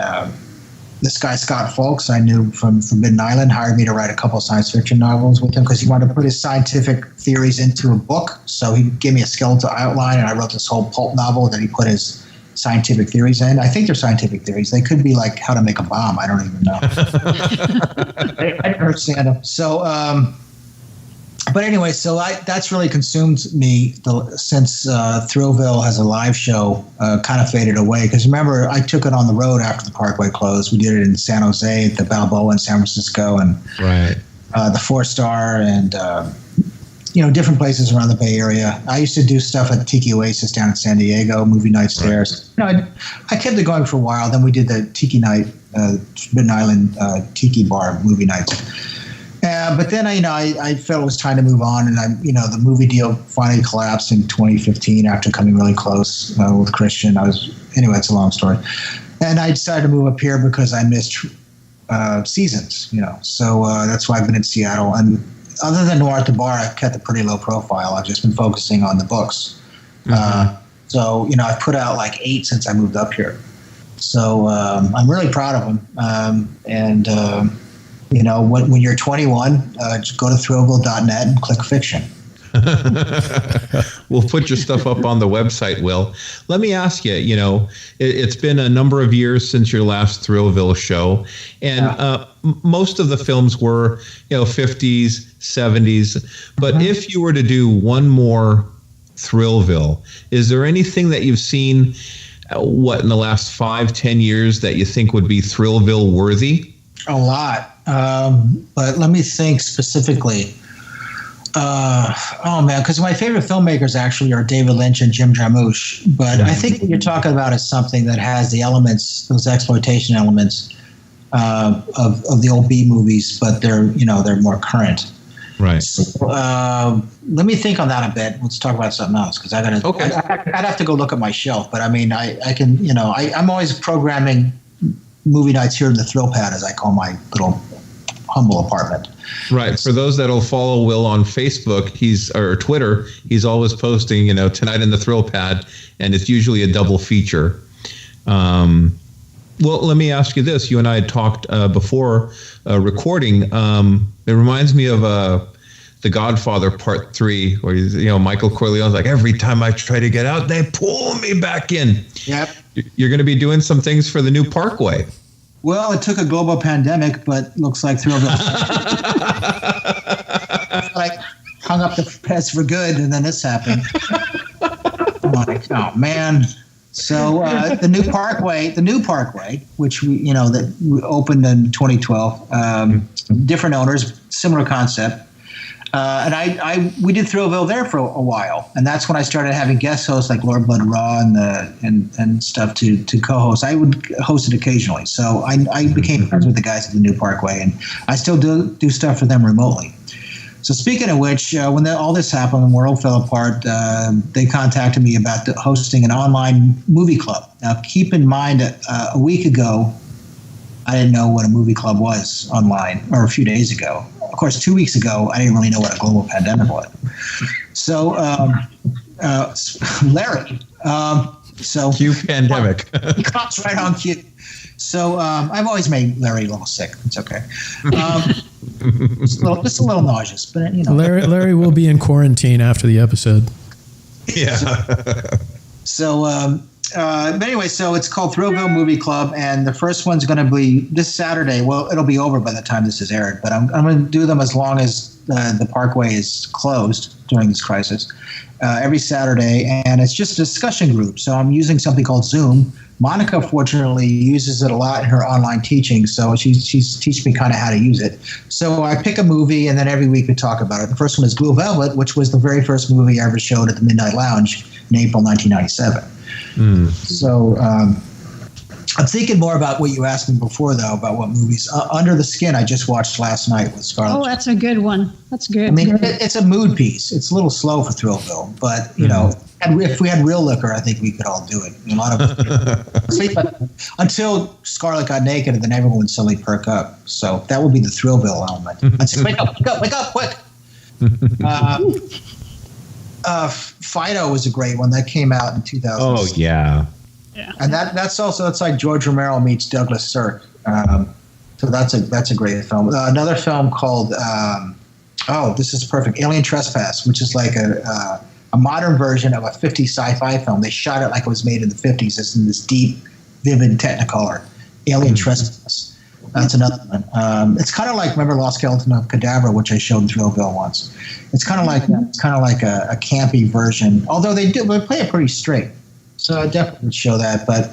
this guy Scott Folks I knew from Forbidden Island hired me to write a couple of science fiction novels with him because he wanted to put his scientific theories into a book. So he gave me a skeletal outline, and I wrote this whole pulp novel that he put his scientific theories in. I think they're scientific theories. They could be like how to make a bomb. I don't even know. I don't understand them. So, but anyway, so that's really consumed me since Thrillville has a live show kind of faded away. Because remember, I took it on the road after the Parkway closed. We did it in San Jose, at the Balboa in San Francisco, and the 4-Star, and different places around the Bay Area. I used to do stuff at Tiki Oasis down in San Diego, movie nights there. I kept it going for a while. Then we did the Tiki Night, Forbidden Island Tiki Bar movie nights. But then I felt it was time to move on, and the movie deal finally collapsed in 2015 after coming really close with Christian. It's a long story, and I decided to move up here because I missed seasons. So that's why I've been in Seattle. And other than Noir at the Bar, I've kept a pretty low profile. I've just been focusing on the books. Mm-hmm. I've put out like 8 since I moved up here. So I'm really proud of them. When you're 21, just go to Thrillville.net and click fiction. We'll put your stuff up on the website, Will. Let me ask you, it's been a number of years since your last Thrillville show, and most of the films were, 50s, 70s. But if you were to do one more Thrillville, is there anything that you've seen, in the last 5-10 years that you think would be Thrillville worthy? A lot. But let me think specifically. Because my favorite filmmakers actually are David Lynch and Jim Jarmusch. But I think what you're talking about is something that has the elements, those exploitation elements of the old B movies, but they're more current. Right. So, let me think on that a bit. Let's talk about something else because I'd have to go look at my shelf. But I mean, I can, I'm always programming movie nights here in the Thrill Pad, as I call my little humble apartment. Right. For those that'll follow Will on Facebook, or Twitter, he's always posting, tonight in the Thrill Pad, and it's usually a double feature. Well, let me ask you this. You and I had talked before recording. It reminds me of The Godfather Part 3, where Michael Corleone's like, every time I try to get out, they pull me back in. Yep. You're going to be doing some things for the new Parkway. Well, it took a global pandemic, but looks like Thrillville. Hung up the press for good, and then this happened. Oh man! So the new Parkway, which we opened in 2012, different owners, similar concept. And we did Thrillville there for a while, and that's when I started having guest hosts like Lord Blood Raw and stuff to co-host. I would host it occasionally, so I became friends with the guys at the New Parkway, and I still do stuff for them remotely. So speaking of which, when all this happened, when the world fell apart, they contacted me about hosting an online movie club. Now, keep in mind, a week ago, I didn't know what a movie club was online, or a few days ago. Of course, 2 weeks ago, I didn't really know what a global pandemic was. So, Larry. So Cue pandemic. He comes right on cue. So I've always made Larry a little sick. It's okay. Just a little nauseous, but you know. Larry will be in quarantine after the episode. Yeah. So, but anyway, so it's called Thrillville Movie Club, and the first one's going to be this Saturday. Well, it'll be over by the time this is aired, but I'm going to do them as long as the Parkway is closed during this crisis. Every Saturday, and it's just a discussion group. So I'm using something called Zoom. Monica, fortunately, uses it a lot in her online teaching, so she's teaching me kind of how to use it. So I pick a movie, and then every week we talk about it. The first one is Blue Velvet, which was the very first movie I ever showed at the Midnight Lounge in April 1997. So I'm thinking more about what you asked me before, though, about what movies. Under the Skin, I just watched last night with Scarlett. Oh, that's a good one. That's good. I mean, it's a mood piece. It's a little slow for Thrillville, but, you know, if we had real liquor, I think we could all do it. A lot of sleep until Scarlett got naked, and then everyone would suddenly perk up. So that would be the Thrillville element. I'd say, wake up, quick. Fido was a great one that came out in 2000. Oh yeah. And that's like George Romero meets Douglas Sirk. So that's a great film. Another film called this is perfect, Alien Trespass, which is like a modern version of a 50s sci-fi film. They shot it like it was made in the 50s. It's in this deep, vivid Technicolor. Alien Trespass. That's another one. It's kind of like, remember Lost Skeleton of Cadaver, which I showed in Thrillville once. It's kind of like that. It's kind of like a campy version, although they play it pretty straight. So I definitely would show that. But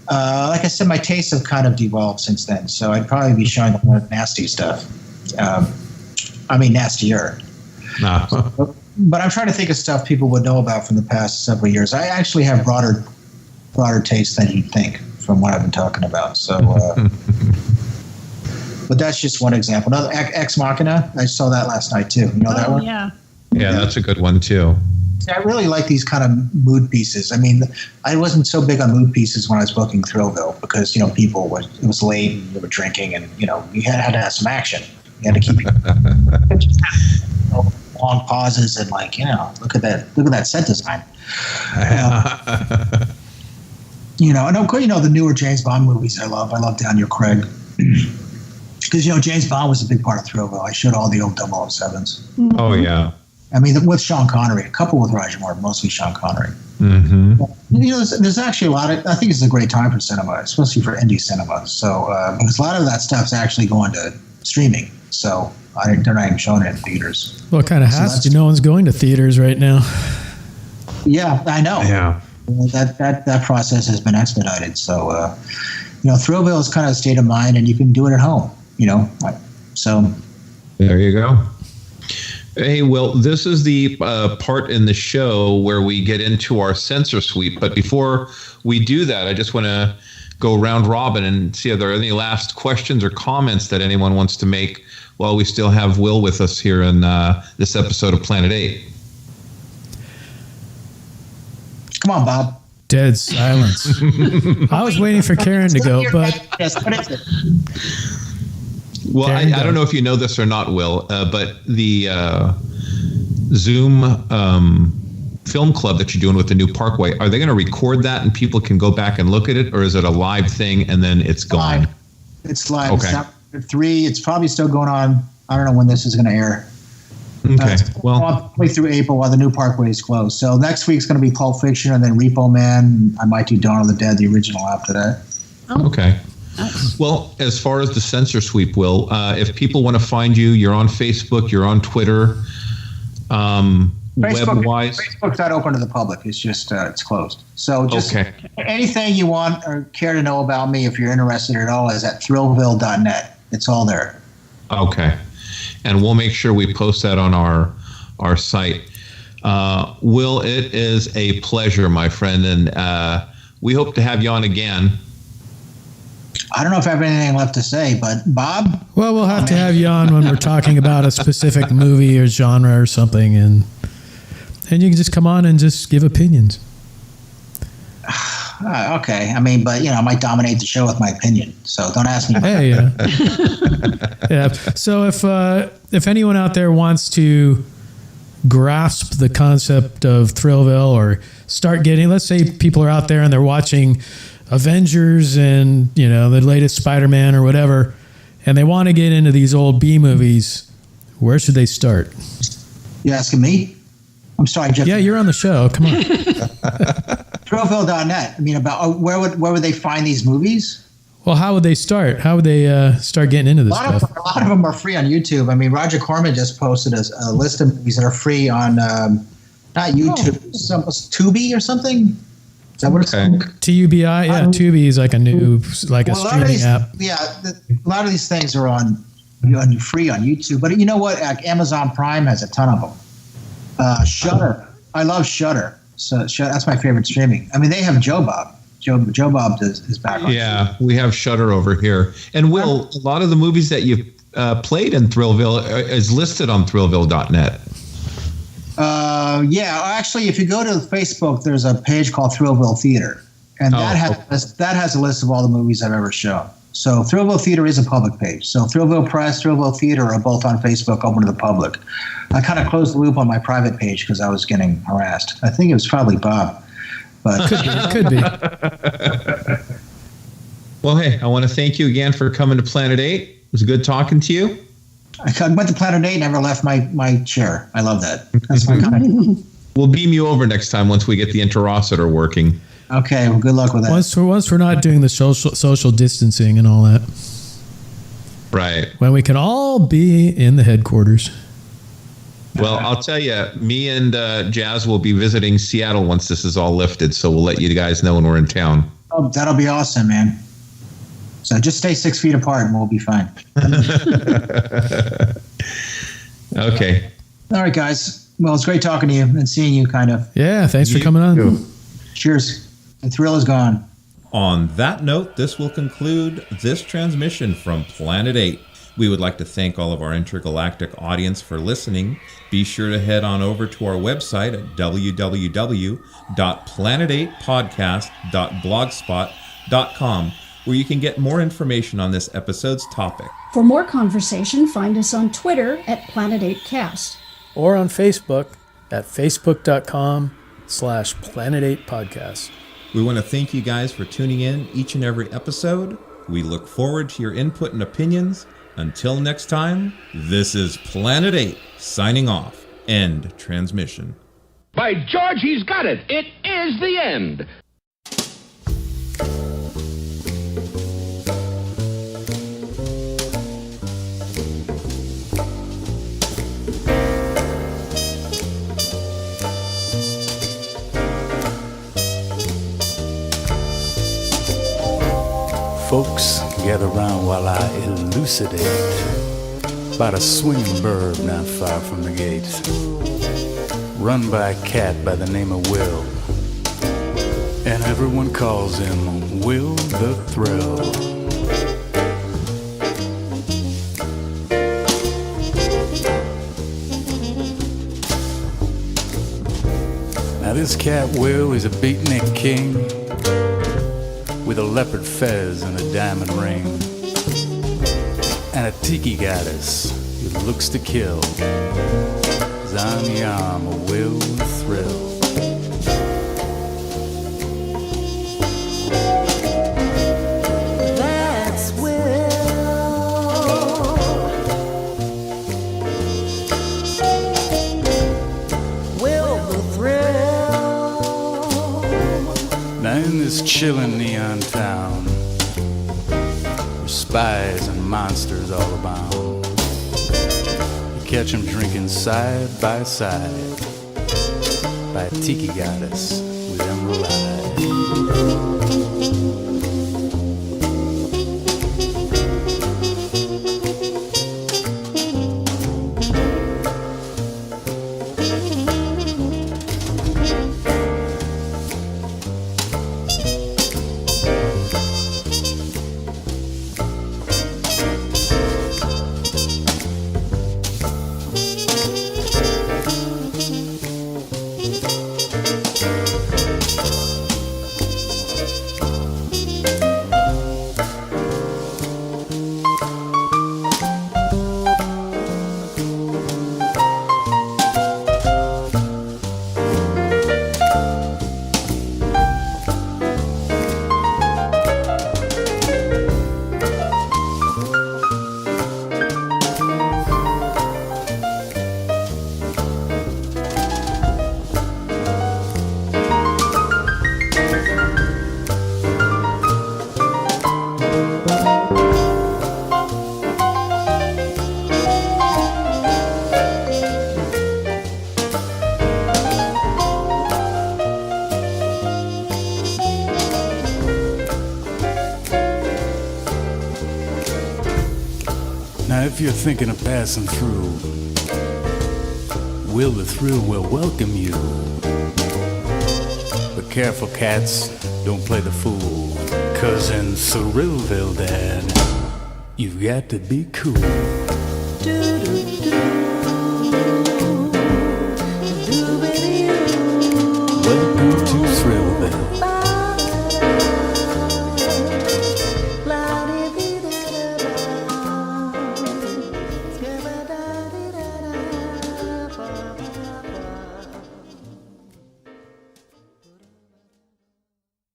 like I said, my tastes have kind of devolved since then. So I'd probably be showing a lot of nasty stuff. Nastier. No. But I'm trying to think of stuff people would know about from the past several years. I actually have broader taste than you'd think from what I've been talking about. So, but that's just one example. Another Ex Machina. I saw that last night too. You know that one? Yeah. Yeah, that's a good one too. I really like these kind of mood pieces. I mean, I wasn't so big on mood pieces when I was booking Thrillville because, you know, it was late and they were drinking and, you know, you had to have some action. You had to keep long pauses and like, you know, look at that set design. You know, and of course, you know, the newer James Bond movies I love Daniel Craig. Because, you know, James Bond was a big part of Thrillville. I showed all the old 007s. Oh, yeah. I mean, with Sean Connery, a couple with Roger Moore, mostly Sean Connery. Mm-hmm. You know, there's actually a lot of, I think it's a great time for cinema, especially for indie cinema. So, because a lot of that stuff's actually going to streaming. So, they're not even showing it in theaters. Well, it kind of has to. No one's going to theaters right now. Yeah, I know. Yeah. That process has been expedited. So, you know, Thrillville is kind of a state of mind, and you can do it at home, you know. So. There you go. Hey, well, this is the part in the show where we get into our censor sweep. But before we do that, I just want to go round robin and see if there are any last questions or comments that anyone wants to make while we still have Will with us here in this episode of Planet 8. Come on, Bob. Dead silence. I was waiting for Karen to go, but... Well, I don't know if you know this or not, Will, but the Zoom film club that you're doing with the new Parkway, are they going to record that and people can go back and look at it, or is it a live thing and then it's gone? It's live. Okay. It's out at 3. It's probably still going on. I don't know when this is going to air. Okay. Well, probably through April while the new Parkway is closed. So next week's going to be Pulp Fiction and then Repo Man. I might do Dawn of the Dead, the original, after that. Okay. Well, as far as the censor sweep, Will, if people want to find you, you're on Facebook, you're on Twitter, web-wise. Facebook's not open to the public. It's just it's closed. So just anything you want or care to know about me, if you're interested at all, is at thrillville.net. It's all there. Okay. And we'll make sure we post that on our site. Will, it is a pleasure, my friend, and we hope to have you on again. I don't know if I have anything left to say, but Bob? Well, we'll have to have you on when we're talking about a specific movie or genre or something, and you can just come on and just give opinions. Okay. I mean, but I might dominate the show with my opinion. So don't ask me. Hey, yeah. So if anyone out there wants to grasp the concept of Thrillville or start getting, let's say people are out there and they're watching Avengers and the latest Spider-Man or whatever, and they want to get into these old B movies, where should they start? You asking me? I'm sorry, Jeff. Yeah, you're on the show. Come on. Thrillville.net. I mean, about where would they find these movies? Well, how would they start? How would they start getting into this stuff? A lot of them are free on YouTube. I mean, Roger Corman just posted a list of movies that are free on not YouTube, Tubi or something. Is that what it's called? TUBI? Yeah, Tubi is like a new a streaming app. Yeah, a lot of these things are on free on YouTube. But you know what? Amazon Prime has a ton of them. Shudder. I love Shudder. So that's my favorite streaming. I mean, they have Joe Bob. Joe Bob is back on. Yeah, we have Shudder over here. And Will, a lot of the movies that you've played in Thrillville is listed on Thrillville.net. Yeah, actually, if you go to Facebook, there's a page called Thrillville Theater, and that has a list of all the movies I've ever shown. So Thrillville Theater is a public page. So Thrillville Press, Thrillville Theater are both on Facebook, open to the public. I kind of closed the loop on my private page because I was getting harassed. I think it was probably Bob. But could be. Well, hey, I want to thank you again for coming to Planet 8. It was good talking to you. I went to Planet 8, never left my chair. I love that. That's my kind of. We'll beam you over next time once we get the interocitor working. Okay, well, good luck with that. Once we're not doing the social distancing and all that. Right. When we can all be in the headquarters. Well, I'll tell you, me and Jazz will be visiting Seattle once this is all lifted, so we'll let you guys know when we're in town. Oh, that'll be awesome, man. So just stay 6 feet apart and we'll be fine. Okay. All right, guys. Well, it's great talking to you and seeing you, kind of. Yeah, thanks for coming on. Cheers. The thrill is gone. On that note, this will conclude this transmission from Planet 8. We would like to thank all of our intergalactic audience for listening. Be sure to head on over to our website at www.planet8podcast.blogspot.com, where you can get more information on this episode's topic. For more conversation, find us on Twitter at Planet8Cast. Or on Facebook at facebook.com/Planet8Podcast. We want to thank you guys for tuning in each and every episode. We look forward to your input and opinions. Until next time, this is Planet 8 signing off. End transmission. By George, he's got it. It is the end. Folks, gather round while I elucidate about a swinging bird not far from the gate, run by a cat by the name of Will, and everyone calls him Will the Thrill. Now this cat Will is a beatnik king with a leopard fez and a diamond ring, and a tiki goddess who looks to kill. Zanyam, a Will the Thrill. That's Will. Will the Thrill. Now in this chillin' neon town, where spies and monsters all abound, you catch 'em drinking side by side by a tiki goddess with emerald eyes. Now, if you're thinking of passing through, Will the Thrill will welcome you. But careful, cats, don't play the fool. 'Cause in Thrillville, Dad, you've got to be cool.